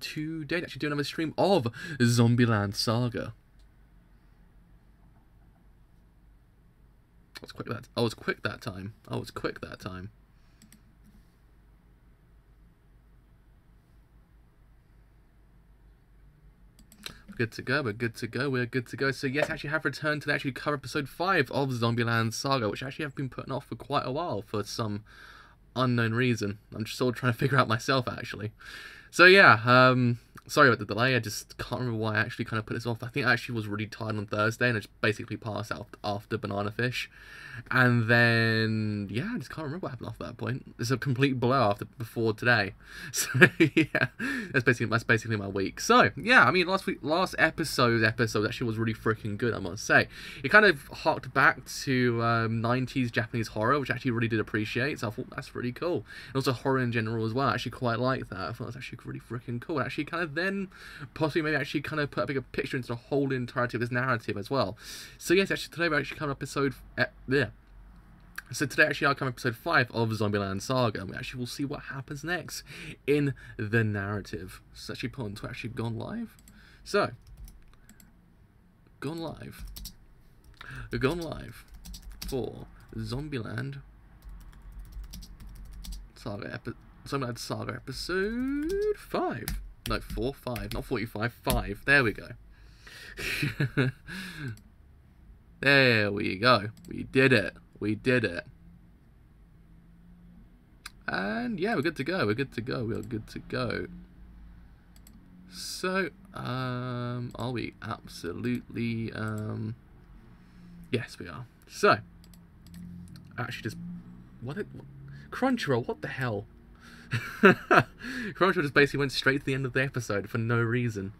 today to actually do another stream of Zombieland Saga. I was quick that time. I was quick that time. Good to go, we're good to go, we're good to go. So yes, I actually have returned to actually cover episode 5 of Zombieland Saga, which I actually have been putting off for quite a while for some unknown reason. I'm just sort of trying to figure out myself, actually. So yeah, sorry about the delay, I just can't remember why I actually kind of put this off. I think I actually was really tired on Thursday and I just basically passed out after Banana Fish. And then, yeah, I just can't remember what happened after that point. It's a complete blur before today. So yeah, that's basically my week. So yeah, I mean, last episode actually was really freaking good, I must say. It kind of harked back to 90s Japanese horror, which I actually really did appreciate. So I thought that's really cool. And also horror in general as well. I actually quite like that. I thought that's actually really freaking cool. And actually kind of then possibly maybe actually kind of put a bigger picture into the whole entirety of this narrative as well. So yes, actually today we're actually coming up episode So today actually I'll come episode 5 of Zombieland Saga, and we actually will see what happens next in the narrative. So actually put on to actually gone live. So gone live for Zombieland Saga Zombieland Saga episode 5. No, 5, not 45, 5. There we go. There we go. We did it. We did it. And yeah, we're good to go. We're good to go. We're good to go. So, are we? Absolutely, yes, we are. So, actually just, Crunchyroll, what the hell? Crunchyroll just basically went straight to the end of the episode for no reason.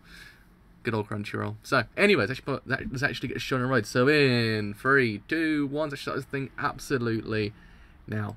Good old Crunchyroll. So, anyways, let's actually get shown on the road. So, in 3, 2, 1, let's start this thing absolutely now.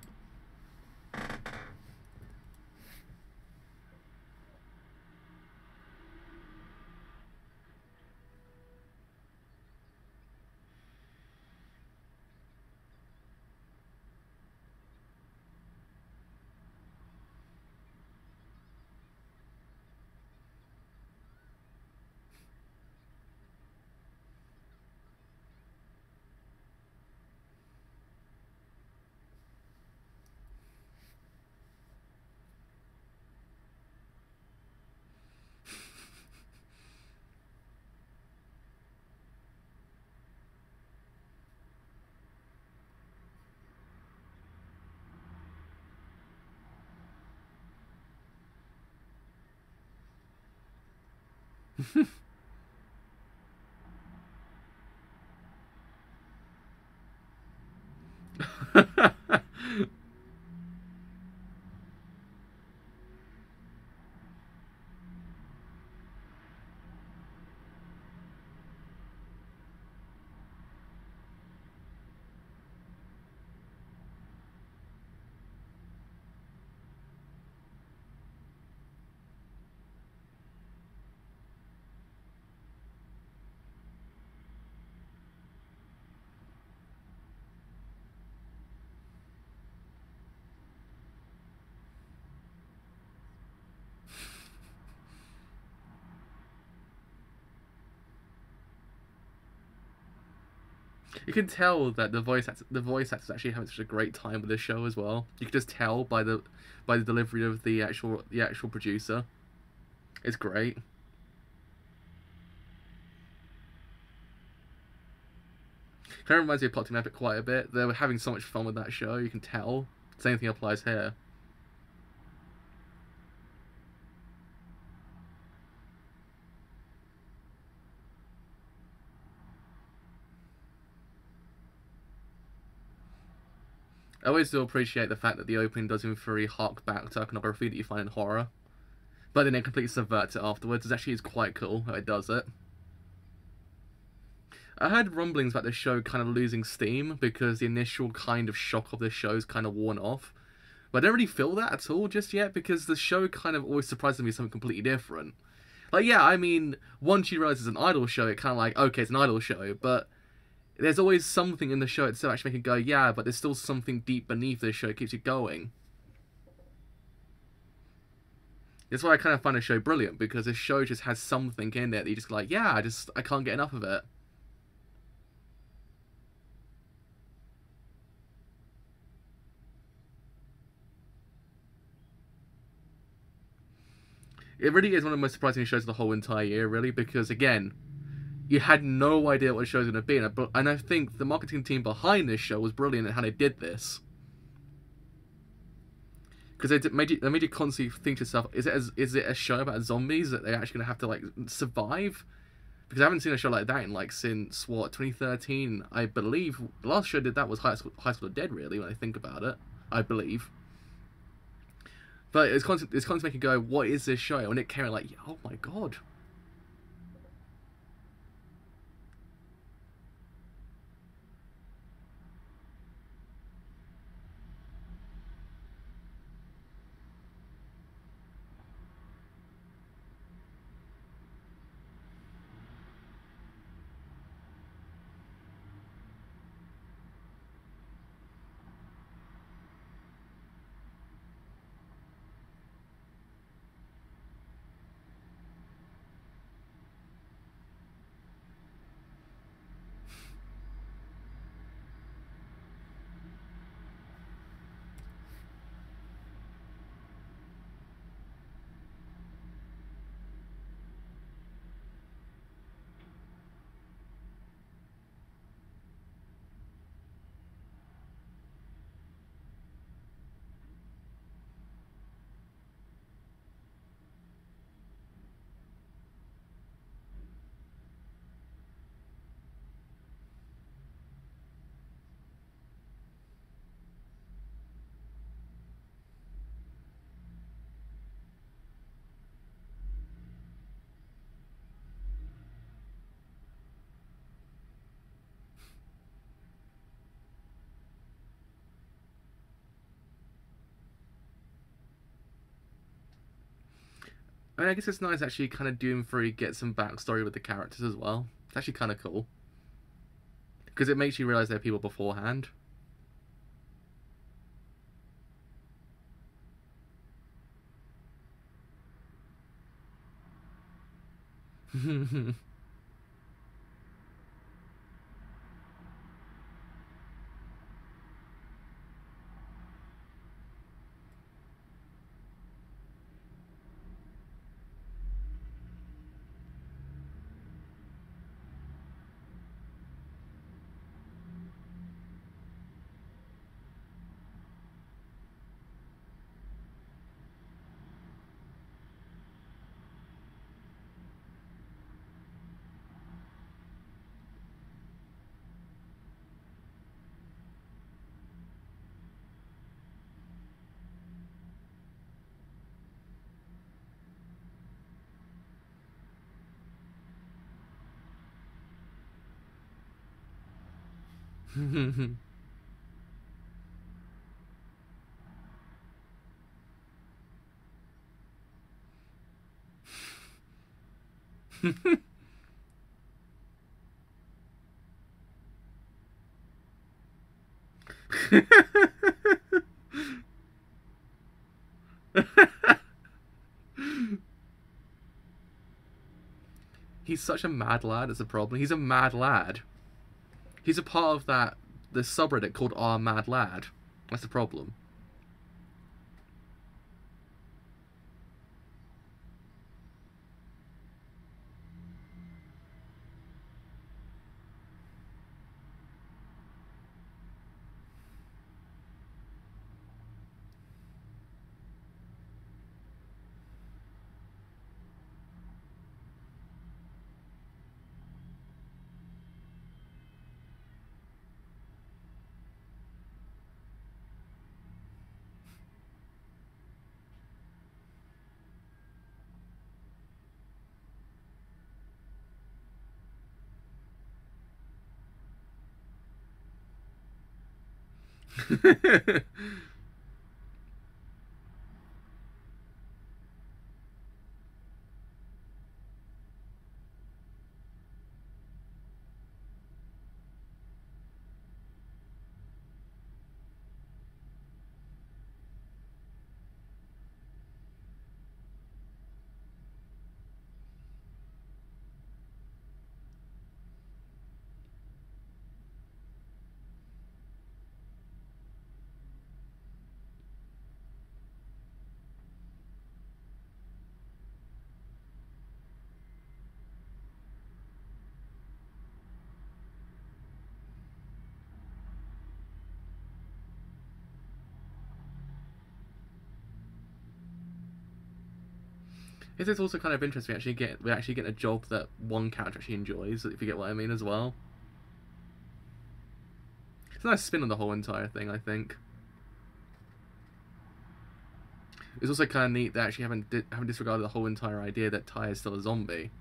You can tell that the voice actors actually having such a great time with this show as well. You can just tell by the delivery of the actual producer. It's great. Kind of reminds me of Plot Team Epic quite a bit. They were having so much fun with that show. You can tell. Same thing applies here. I always do appreciate the fact that the opening does in theory hark back to iconography that you find in horror, but then it completely subverts it afterwards. It actually is quite cool how it does it. I heard rumblings about this show kind of losing steam because the initial kind of shock of this show is kind of worn off. But I don't really feel that at all just yet because the show kind of always surprises me with something completely different. Like, yeah, I mean, once you realise it's an idol show, it kind of like, okay, it's an idol show, but there's always something in the show itself actually making you go, yeah, but there's still something deep beneath this show that keeps you going. That's why I kind of find the show brilliant, because this show just has something in it that you just like, yeah, I can't get enough of it. It really is one of the most surprising shows of the whole entire year, really, because again, you had no idea what the show's going to be, and I think the marketing team behind this show was brilliant at how they did this. Because they made you constantly think to yourself, is it a show about zombies that they're actually going to have to like survive? Because I haven't seen a show like that in like since what 2013, I believe. The last show did that was High School of Dead, really, when I think about it, I believe. But it's constantly making you go, what is this show? And it came out like, oh my god. I mean, I guess it's nice actually kind of Doom 3 get some backstory with the characters as well. It's actually kind of cool. Because it makes you realise they're people beforehand. He's such a mad lad, is the problem. He's a mad lad. He's a part of the subreddit called R Mad Lad. That's the problem. It's also kind of interesting. We actually get a job that one character actually enjoys. If you get what I mean as well. It's a nice spin on the whole entire thing, I think. It's also kind of neat that actually haven't disregarded the whole entire idea that Ty is still a zombie.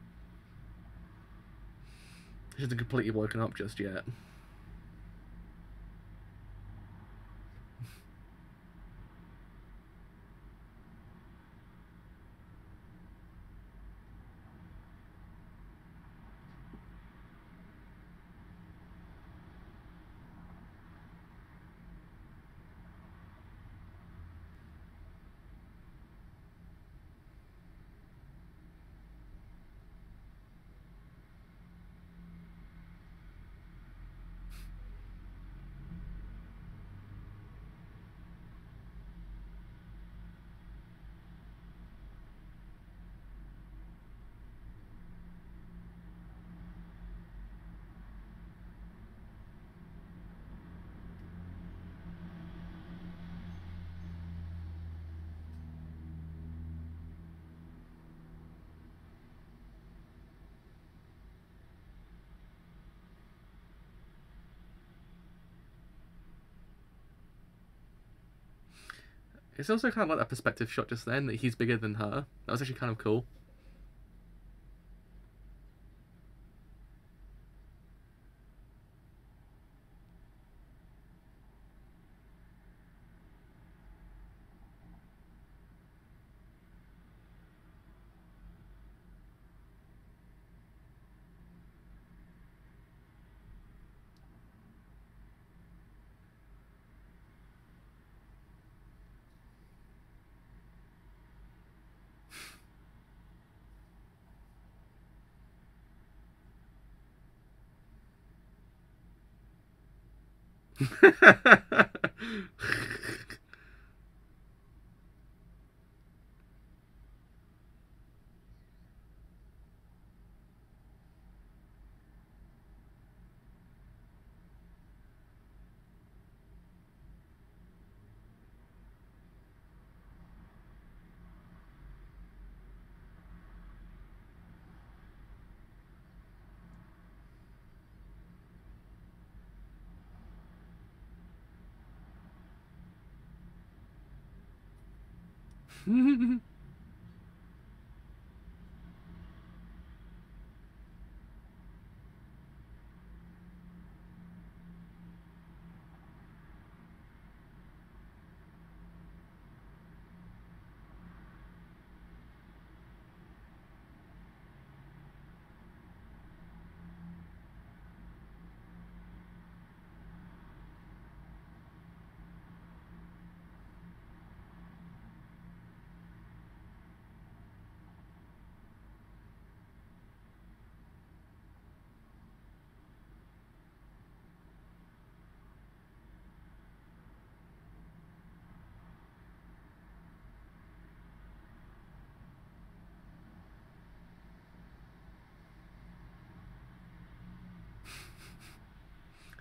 He hasn't completely woken up just yet. It's also kind of like that perspective shot just then, that he's bigger than her. That was actually kind of cool.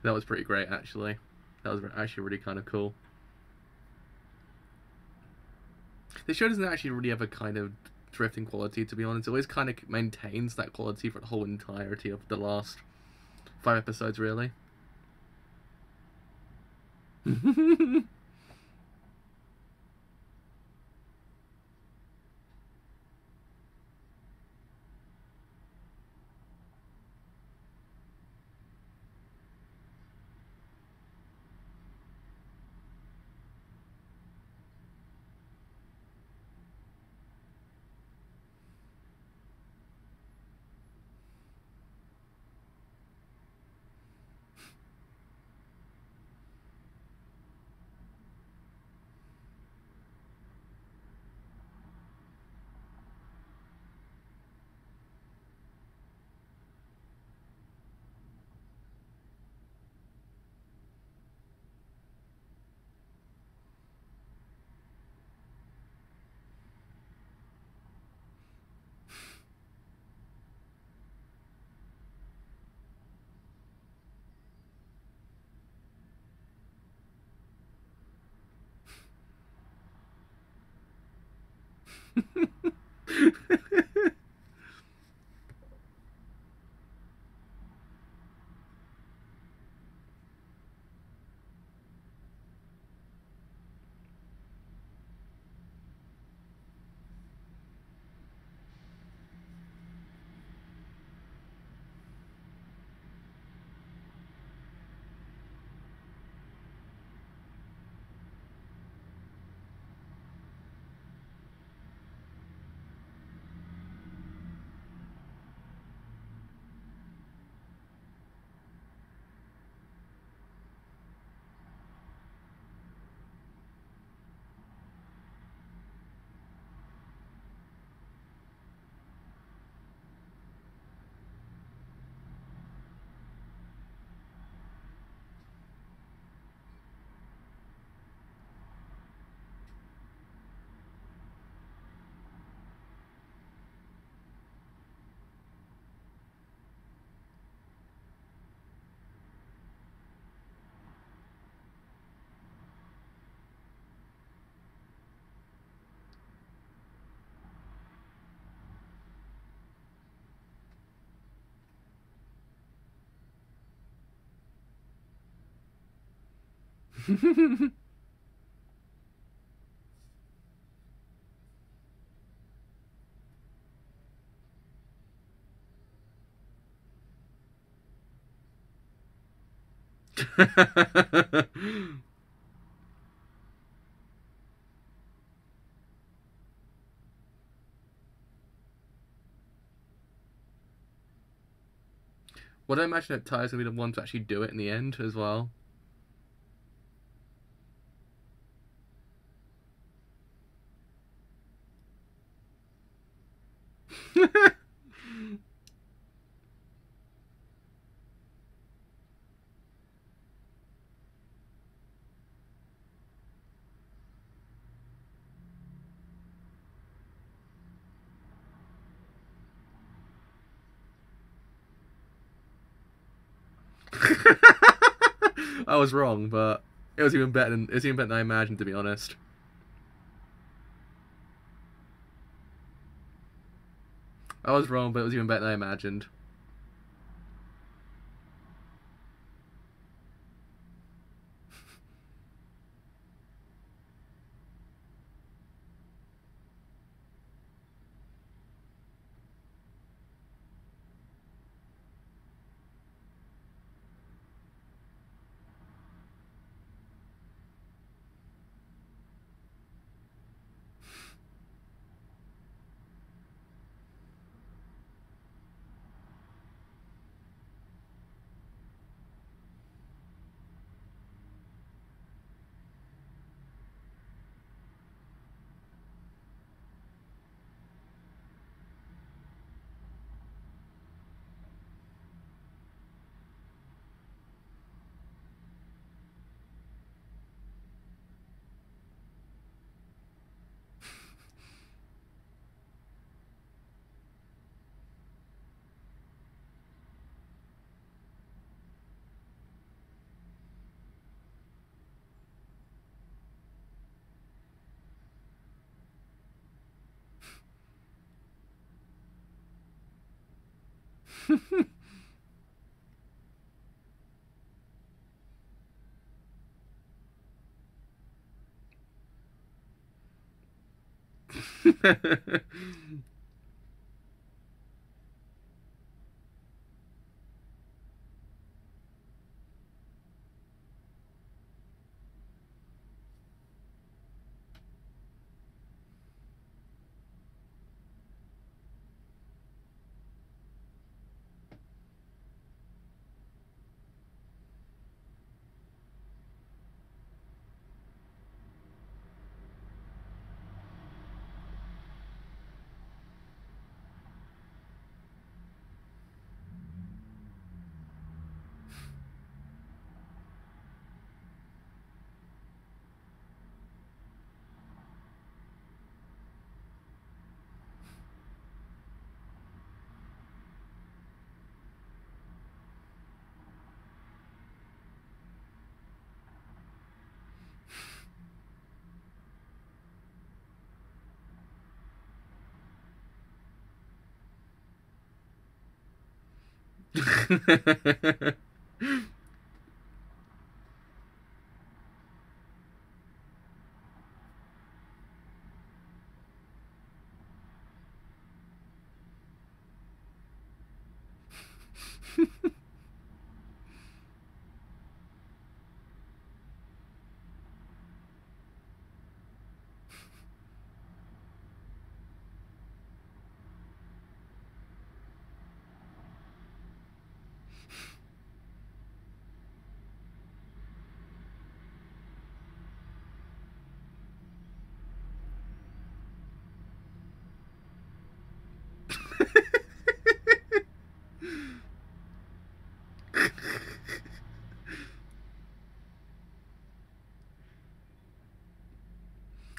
That was pretty great, actually. That was actually really kind of cool. This show doesn't actually really have a kind of drifting quality, to be honest. It always kind of maintains that quality for the whole entirety of the last 5 episodes, really. Well, I imagine that Ty's gonna be the one to actually do it in the end as well. I was wrong, but it was even better than I imagined, to be honest. I was wrong, but it was even better than I imagined.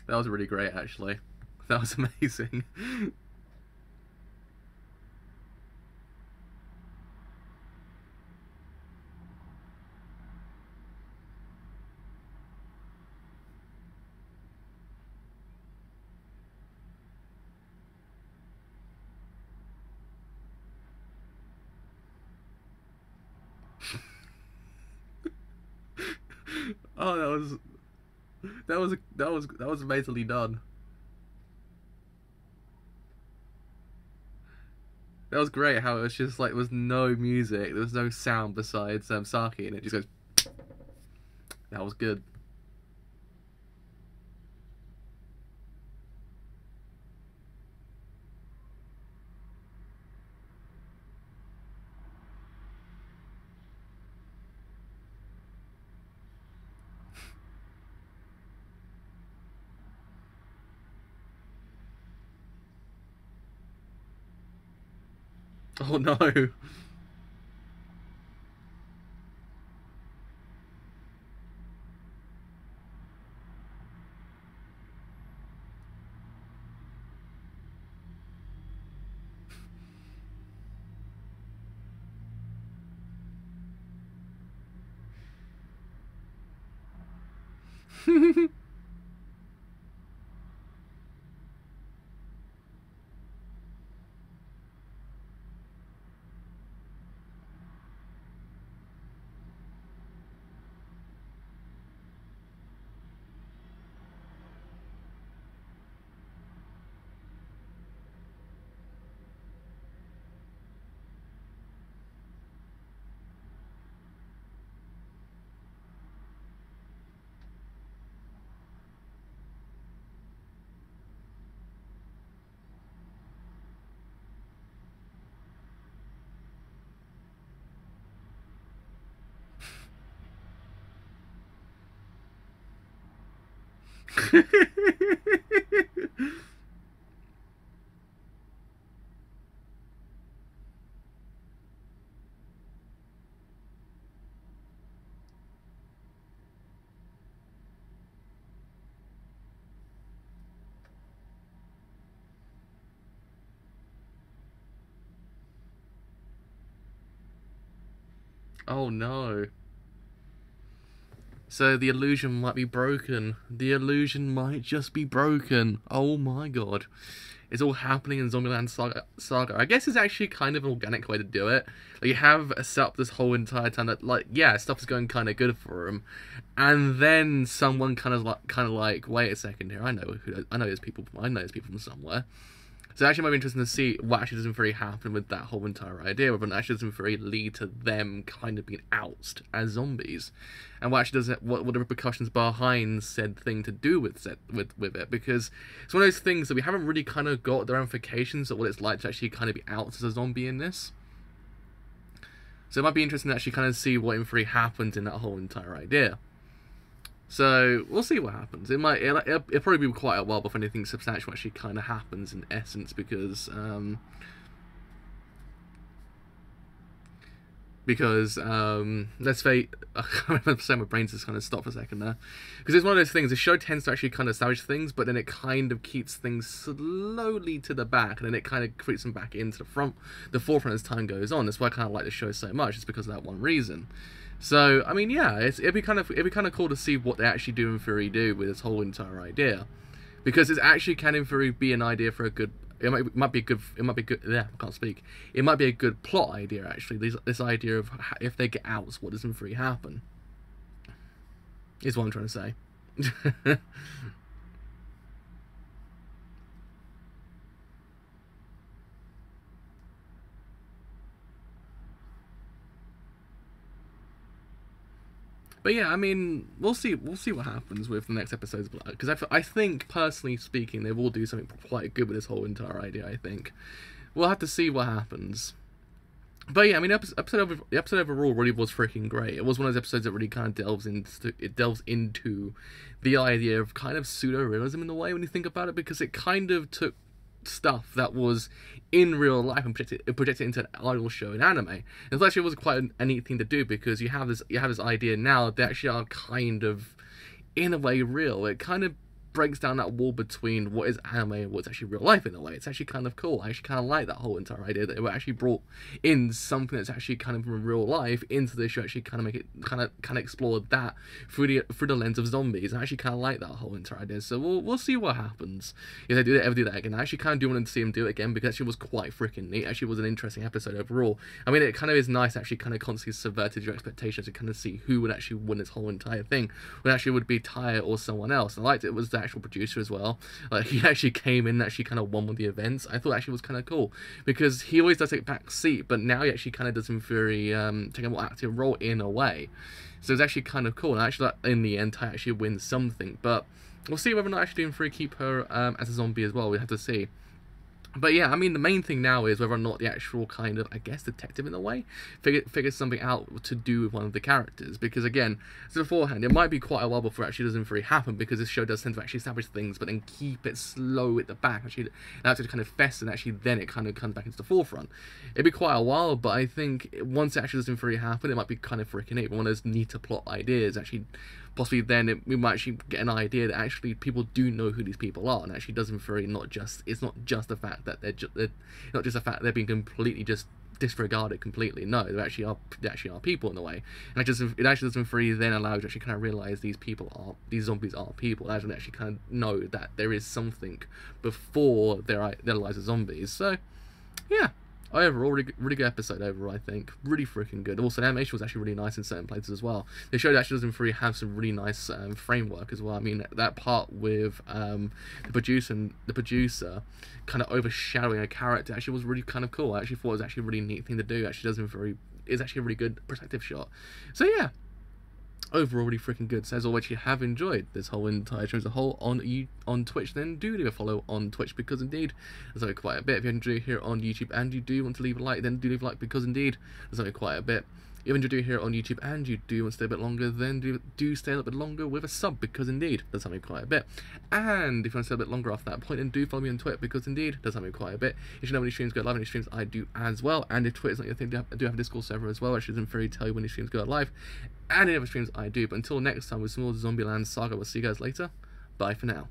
That was really great, actually. That was amazing. Oh, that was amazingly done. That was great. How it was just like there was no music, there was no sound besides Saki, and it just goes. That was good. Oh no. Oh no. So the illusion might be broken. The illusion might just be broken. Oh my god. It's all happening in Zombieland Saga. I guess it's actually kind of an organic way to do it. Like, you have set up this whole entire time that, like, yeah, stuff is going kind of good for him, and then someone kind of like, wait a second here. I know there's people from somewhere. So it actually might be interesting to see what actually doesn't really happen with that whole entire idea, whether it actually doesn't really lead to them kind of being ousted as zombies, and what actually does it, what the repercussions behind said thing to do with it, because it's one of those things that we haven't really kind of got the ramifications of what it's like to actually kind of be out as a zombie in this. So it might be interesting to actually kind of see what in theory happens in that whole entire idea. So we'll see what happens. It'll probably be quite a while before anything substantial actually kind of happens in essence, because let's say, I can't remember saying, my brain's just kind of stopped for a second there, because it's one of those things. The show tends to actually kind of establish things, but then it kind of keeps things slowly to the back, and then it kind of creeps them back into the forefront as time goes on. That's why I kind of like the show so much. It's because of that one reason. So I mean, yeah, it'd be kind of cool to see what they actually do in theory with this whole entire idea, because it actually can in theory be an idea for a good. It might be good. Yeah, I can't speak. It might be a good plot idea actually. This idea of if they get out, what does in theory happen? Is what I'm trying to say. But yeah, I mean, we'll see what happens with the next episodes, because I think, personally speaking, they will do something quite good with this whole entire idea. I think we'll have to see what happens. But yeah, I mean, the episode overall really was freaking great. It was one of those episodes that really kind of delves into the idea of kind of pseudo-realism in a way when you think about it, because it kind of took stuff that was in real life and projected it into an idol show in anime. And it actually was quite a neat thing to do, because you have this idea now that they actually are kind of in a way real. It kind of breaks down that wall between what is anime and what's actually real life in a way. It's actually kind of cool. I actually kind of like that whole entire idea that it actually brought in something that's actually kind of from real life into the show, actually kind of make it kind of explore that through the lens of zombies. I actually kind of like that whole entire idea. So we'll see what happens if they ever do that again. I actually kind of do want to see them do it again because it actually was quite freaking neat. Actually, was an interesting episode overall. I mean, it kind of is nice actually kind of constantly subverted your expectations to kind of see who would actually win this whole entire thing. Would actually would be Tyre or someone else. And I liked it was the actual producer as well. Like, he actually came in and actually kind of won with the events. I thought actually was kind of cool because he always does take back seat, but now he actually kind of does him very take a more active role in a way. So it's actually kind of cool. And actually, in the end, Tyre actually wins something, but we'll see whether or not actually doing free keep her as a zombie as well. We have to see. But yeah, I mean, the main thing now is whether or not the actual kind of, I guess, detective in a way figures something out to do with one of the characters. Because again, so beforehand, it might be quite a while before it actually doesn't really happen, because this show does tend to actually establish things, but then keep it slow at the back. Actually, allow it to kind of fester, and actually then it kind of comes back into the forefront. It'd be quite a while, but I think once it actually doesn't really happen, it might be kind of freaking neat. One of those neater plot ideas, actually. Possibly then we might actually get an idea that actually people do know who these people are, and actually doesn't very it's not just the fact that they're not just the fact they're being completely just disregarded completely. No, they actually are people in a way, and it actually doesn't very then allow you to actually kind of realize these zombies are people. It actually kind of know that there is something before their lives are zombies. So yeah. Overall, really good episode overall, I think. Really freaking good. Also, the animation was actually really nice in certain places as well. The show actually doesn't really have some really nice framework as well. I mean, that part with the producer kind of overshadowing a character actually was really kind of cool. I actually thought it was actually a really neat thing to do. Actually, it's actually a really good perspective shot. So yeah. Overall, really freaking good. So as always, if you have enjoyed this whole entire show as a whole on Twitch, then do leave a follow on Twitch, because indeed there's only quite a bit. If you enjoy here on YouTube and you do want to leave a like, then do leave a like, because indeed there's only quite a bit. If you enjoy here on YouTube and you do want to stay a bit longer, then do stay a little bit longer with a sub, because indeed there's something quite a bit. And if you want to stay a bit longer after that point, then do follow me on Twitter, because indeed there's something quite a bit. If you know when these streams go live, and these streams I do as well. And if Twitter's not your thing, I do have a Discord server as well, which doesn't very tell you when these streams go live. And any other streams I do. But until next time with some more Zombieland Saga, we'll see you guys later. Bye for now.